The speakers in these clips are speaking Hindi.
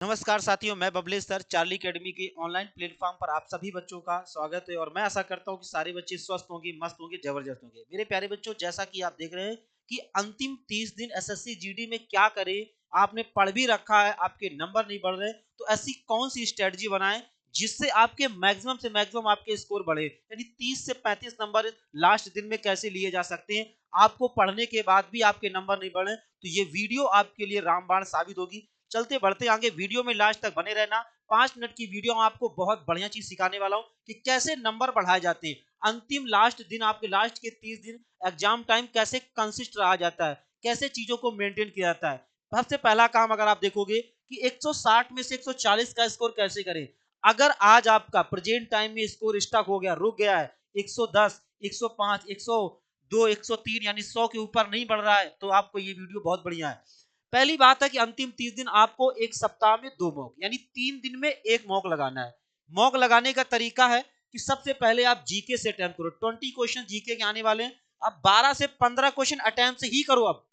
नमस्कार साथियों, मैं बबलेश सर चार्ली अकेडमी के ऑनलाइन प्लेटफॉर्म पर आप सभी बच्चों का स्वागत है और मैं आशा करता हूं कि सारे बच्चे स्वस्थ होंगे, मस्त होंगे, जबरदस्त होंगे। मेरे प्यारे बच्चों, जैसा कि आप देख रहे हैं कि अंतिम 30 दिन एसएससी जीडी में क्या करें, आपने पढ़ भी रखा है, आपके नंबर नहीं बढ़ रहे, तो ऐसी कौन सी स्ट्रेटजी बनाएं जिससे आपके मैक्सिमम से मैक्सिमम आपके स्कोर बढ़े, यानी 30 से 35 नंबर लास्ट दिन में कैसे लिए जा सकते हैं। आपको पढ़ने के बाद भी आपके नंबर नहीं बढ़े तो ये वीडियो आपके लिए रामबाण साबित होगी। चलते बढ़ते आगे, वीडियो में लास्ट तक बने रहना। 5 मिनट की वीडियो में आपको बहुत बढ़िया चीज सिखाने वाला हूं कि कैसे नंबर बढ़ाए जाते हैं। अंतिम लास्ट दिन, आपके लास्ट के 30 दिन एग्जाम टाइम कैसे कंसिस्ट रहा जाता है, कैसे चीजों को मेंटेन किया जाता है। सबसे पहला काम अगर आप देखोगे कि 160 में से 140 का स्कोर कैसे करें। अगर आज आपका प्रेजेंट टाइम में स्कोर स्टक हो गया, रुक गया है 110, 105, 102, 103 यानी 100 के ऊपर नहीं बढ़ रहा है, तो आपको ये वीडियो बहुत बढ़िया है। पहली बात है कि अंतिम 30 दिन आपको एक सप्ताह में 2 मॉक यानी 3 दिन में एक मॉक लगाना है। मॉक लगाने का तरीका है कि सबसे पहले आप जीके से अटेम्प्ट करो। 20 क्वेश्चन जीके के आने वाले हैं। अब 12 से 15 क्वेश्चन अटेम्प्ट से ही करो। अब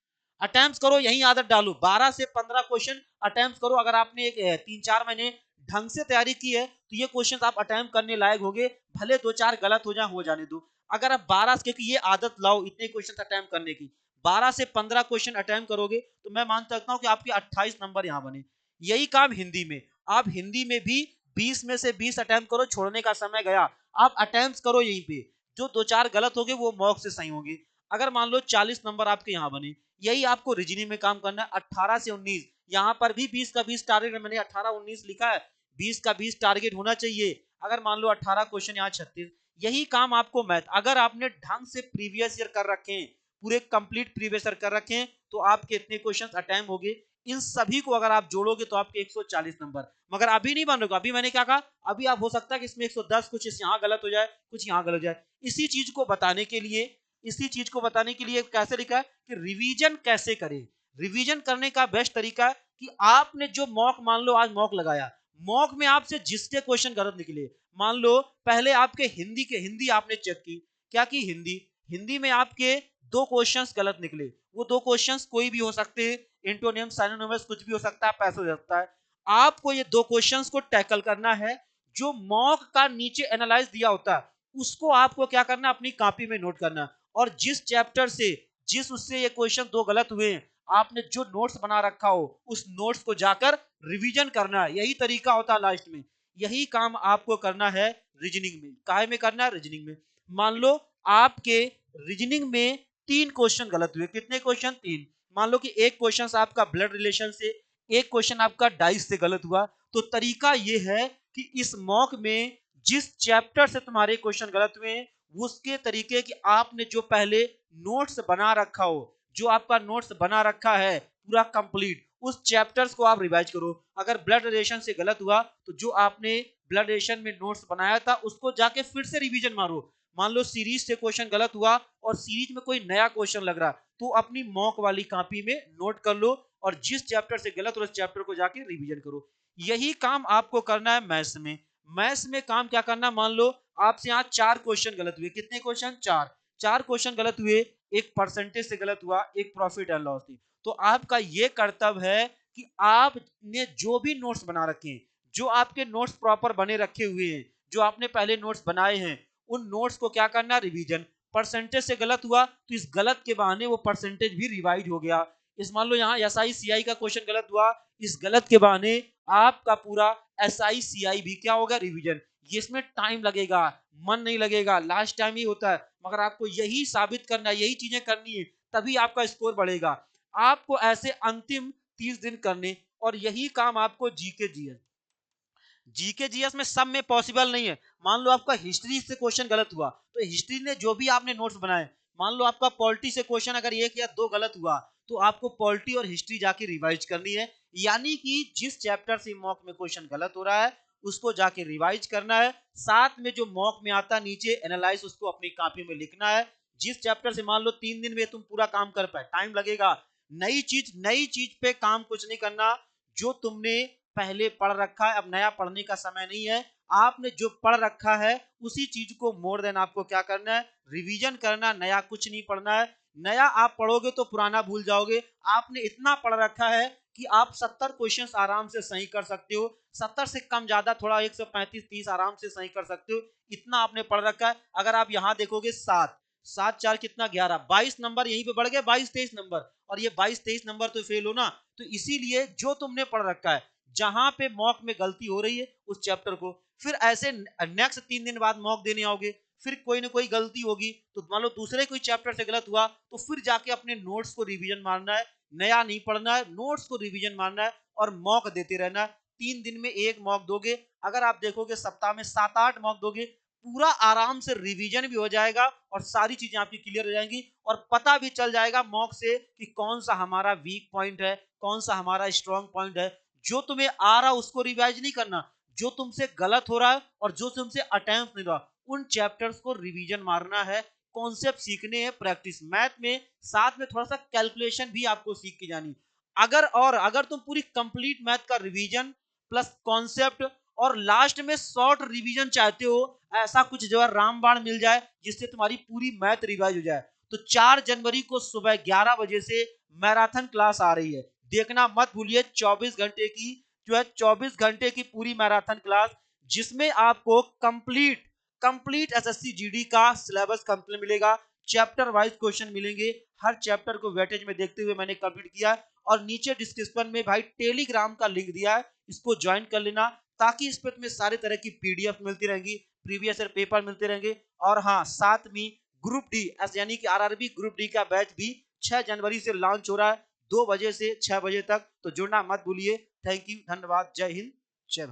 अटेम्प्ट करो, यही आदत डालो, 12 से 15 क्वेश्चन अटेम्प्ट करो। अगर आपने एक 3-4 महीने ढंग से तैयारी की है तो ये क्वेश्चन आप अटेम्प्ट करने लायक होगे, भले 2-4 गलत हो जाने दो। अगर आप 12, क्योंकि ये आदत लाओ इतने क्वेश्चन अटेम्प्ट करने की, 12 से 15 क्वेश्चन अटेम्प्ट करोगे तो मैं मान सकता हूं कि आपके 28 नंबर यहां बने। यही काम हिंदी में, आप हिंदी में भी 20 में से 20 अटेम्प्ट करो, छोड़ने का समय गया। आप अटेम्प्ट करो यहीं पे, जो 2-4 गलत होंगे वो मॉक से सही होंगे। अगर मान लो 40 नंबर आपके यहां बने, यही आपको रीजनिंग में काम करना है। 18 से 19, यहां पर भी 20 का 20 टारगेट, मैंने 18-19 लिखा है, 20 का 20 टारगेट होना चाहिए। अगर मान लो 18 क्वेश्चन, यहाँ 36, यही काम आपको मैथ, अगर आपने ढंग से प्रीवियस ईयर कर रखे हैं, पूरे कंप्लीट प्रीवियस ईयर कर रखे हैं, तो आपके इतने क्वेश्चंस अटेम्प्ट होंगे। इन सभी को अगर आप जोड़ोगे तो आपके 140 नंबर। मगर अभी नहीं मान लो, अभी मैंने क्या कहा, अभी आप हो सकता है कि इसमें 110 कुछ यहाँ गलत हो जाए, कुछ यहाँ गलत हो जाए। इसी चीज को बताने के लिए, कैसे लिखा है कि रिवीजन कैसे करें। रिवीजन करने का बेस्ट तरीका है कि आपने जो मॉक, मान लो आज मॉक लगाया, मॉक में आपसे जिसके क्वेश्चन गलत निकले, मान लो पहले आपके हिंदी आपने चेक की, क्या की, हिंदी में आपके 2 क्वेश्चंस गलत निकले। वो 2 क्वेश्चंस कोई भी हो सकते हैं, इंटोनियम, साइनोनिमस, कुछ भी हो सकता है, पैसे हो सकता है। आपको ये 2 क्वेश्चंस को टैकल करना है। जो मॉक का नीचे एनालाइज दिया होता है उसको आपको क्या करना है, अपनी कॉपी में नोट करना है। और जिस चैप्टर से, जिस उससे ये क्वेश्चन 2 गलत हुए हैं, आपने जो नोट्स बना रखा हो उस नोट्स को जाकर रिवीजन करना है। यही तरीका होता है लास्ट में। यही काम आपको करना है रीजनिंग में। काहे में करना है, रीजनिंग में। मान लो आपके रीजनिंग में 3 क्वेश्चन गलत हुए। कितने क्वेश्चन, 3। मान लो कि एक क्वेश्चन आपका ब्लड रिलेशन से, एक क्वेश्चन आपका डाइस से गलत हुआ। तो तरीका यह है कि इस मॉक में जिस चैप्टर से तुम्हारे क्वेश्चन गलत हुए हैं, उसके तरीके की आपने जो पहले नोट्स बना रखा हो, जो आपका नोट्स बना रखा है पूरा कंप्लीट, उस चैप्टर्स को आप रिवाइज करो। अगर ब्लड रिलेशन से गलत हुआ तो जो आपने ब्लड रिलेशन में नोट्स बनाया था उसको जाके फिर से रिवीजन मारो। मान लो सीरीज से क्वेश्चन गलत हुआ और सीरीज में कोई नया क्वेश्चन लग रहा, तो अपनी मॉक वाली कॉपी में नोट कर लो और जिस चैप्टर से गलत हो उस चैप्टर को जाके रिवीजन करो। यही काम आपको करना है मैथ्स में। मैथ्स में काम क्या करना, मान लो आपसे यहाँ 4 क्वेश्चन गलत हुए। कितने क्वेश्चन, 4। 4 क्वेश्चन गलत हुए, एक परसेंटेज से गलत हुआ, एक प्रॉफिट एंड लॉस थी। तो आपका ये कर्तव्य है कि आपने जो भी नोट्स बना रखे हैं, जो आपके नोट्स प्रॉपर बने रखे हुए हैं, जो आपने पहले नोट्स बनाए हैं, उन नोट्स को क्या करना, रिवीजन। परसेंटेज से गलत हुआ तो इस गलत के बहाने वो परसेंटेज भी रिवाइज हो गया। इस मान लो यहाँ एस आई सी आई का क्वेश्चन गलत हुआ, इस गलत के बहाने आपका पूरा एस आई सी आई भी क्या होगा, रिवीजन। ये इसमें टाइम लगेगा, मन नहीं लगेगा, लास्ट टाइम ही होता है, मगर आपको यही साबित करना है, यही चीजें करनी है, तभी आपका स्कोर बढ़ेगा। आपको ऐसे अंतिम 30 दिन करने, और यही काम आपको जीके जीएस, जीके जीएस में सब में पॉसिबल नहीं है। मान लो आपका हिस्ट्री से क्वेश्चन गलत हुआ, तो हिस्ट्री ने जो भी आपने नोट्स बनाए, मान लो आपका पॉलिटी से क्वेश्चन अगर 1 या 2 गलत हुआ, तो आपको पॉलिटी और हिस्ट्री जाके रिवाइज करनी है। यानी कि जिस चैप्टर से मॉक में क्वेश्चन गलत हो रहा है उसको जाके रिवाइज करना है। साथ में जो मॉक में आता नीचे एनालाइज, उसको अपनी कॉपी में लिखना है। जिस चैप्टर से मान लो 3 दिन में तुम पूरा काम कर पाए, टाइम लगेगा। नई चीज पे काम कुछ नहीं करना। जो तुमने पहले पढ़ रखा है, अब नया पढ़ने का समय नहीं है। आपने जो पढ़ रखा है उसी चीज को मोर देन आपको क्या करना है, रिवीजन करना, नया कुछ नहीं पढ़ना है। नया आप पढ़ोगे तो पुराना भूल जाओगे। आपने इतना पढ़ रखा है कि आप 70 क्वेश्चंस आराम से सही कर सकते हो, 70 से कम ज्यादा थोड़ा 135-30 आराम से सही कर सकते हो, इतना आपने पढ़ रखा है। अगर आप यहाँ देखोगे 7 7 4 कितना 11, 22 नंबर यहीं पे बढ़ गए, 22-23 नंबर, और ये 22-23 नंबर तो फेल हो ना। तो इसीलिए जो तुमने पढ़ रखा है, जहां पे मॉक में गलती हो रही है उस चैप्टर को, फिर ऐसे नेक्स्ट 3 दिन बाद मॉक देने आओगे, फिर कोई ना कोई गलती होगी, तो मान लो दूसरे कोई चैप्टर से गलत हुआ, तो फिर जाके अपने नोट्स को रिवीजन मारना है, नया नहीं पढ़ना है, नोट्स को रिवीजन मारना है और मॉक देते रहना है। 3 दिन में एक मॉक दोगे, अगर आप देखोगे सप्ताह में 7-8 मॉक दोगे, पूरा आराम से रिवीजन भी हो जाएगा और सारी चीजें आपकी क्लियर हो जाएंगी, और पता भी चल जाएगा मॉक से कि कौन सा हमारा वीक पॉइंट है, कौन सा हमारा स्ट्रॉन्ग पॉइंट है। जो तुम्हें आ रहा उसको रिवाइज नहीं करना, जो तुमसे गलत हो रहा है और जो तुमसे अटेम्प्ट नहीं रहा, उन चैप्टर्स को रिवीजन मारना है, कॉन्सेप्ट सीखने हैं, प्रैक्टिस मैथ में साथ में थोड़ा सा कैलकुलेशन भी आपको सीख के जानी। अगर तुम पूरी कंप्लीट मैथ का रिवीजन प्लस कॉन्सेप्ट और लास्ट में शॉर्ट रिवीजन चाहते हो, ऐसा कुछ जो है रामबाण मिल जाए जिससे तुम्हारी पूरी मैथ रिवाइज हो जाए, तो 4 जनवरी को सुबह 11 बजे से मैराथन क्लास आ रही है, देखना मत भूलिए। 24 घंटे की जो है, 24 घंटे की पूरी मैराथन क्लास, जिसमें आपको कंप्लीट कंप्लीट एसएससी जीडी का सिलेबस कंप्लीट मिलेगा, चैप्टर वाइज क्वेश्चन मिलेंगे, हर चैप्टर को वेटेज में देखते हुए मैंने कंप्लीट किया। और नीचे डिस्क्रिप्शन में भाई टेलीग्राम का लिंक दिया है, इसको ज्वाइन कर लेना, ताकि इस पर तुम्हें सारे तरह की पीडीएफ मिलती रहेंगी, प्रीवियस ईयर पेपर मिलते रहेंगे। और हाँ, साथ में ग्रुप डी यानी कि आरआरबी ग्रुप डी का बैच भी 6 जनवरी से लॉन्च हो रहा है, 2 बजे से 6 बजे तक, तो जुड़ना मत भूलिए। थैंक यू, धन्यवाद, जय हिंद, जय भारत।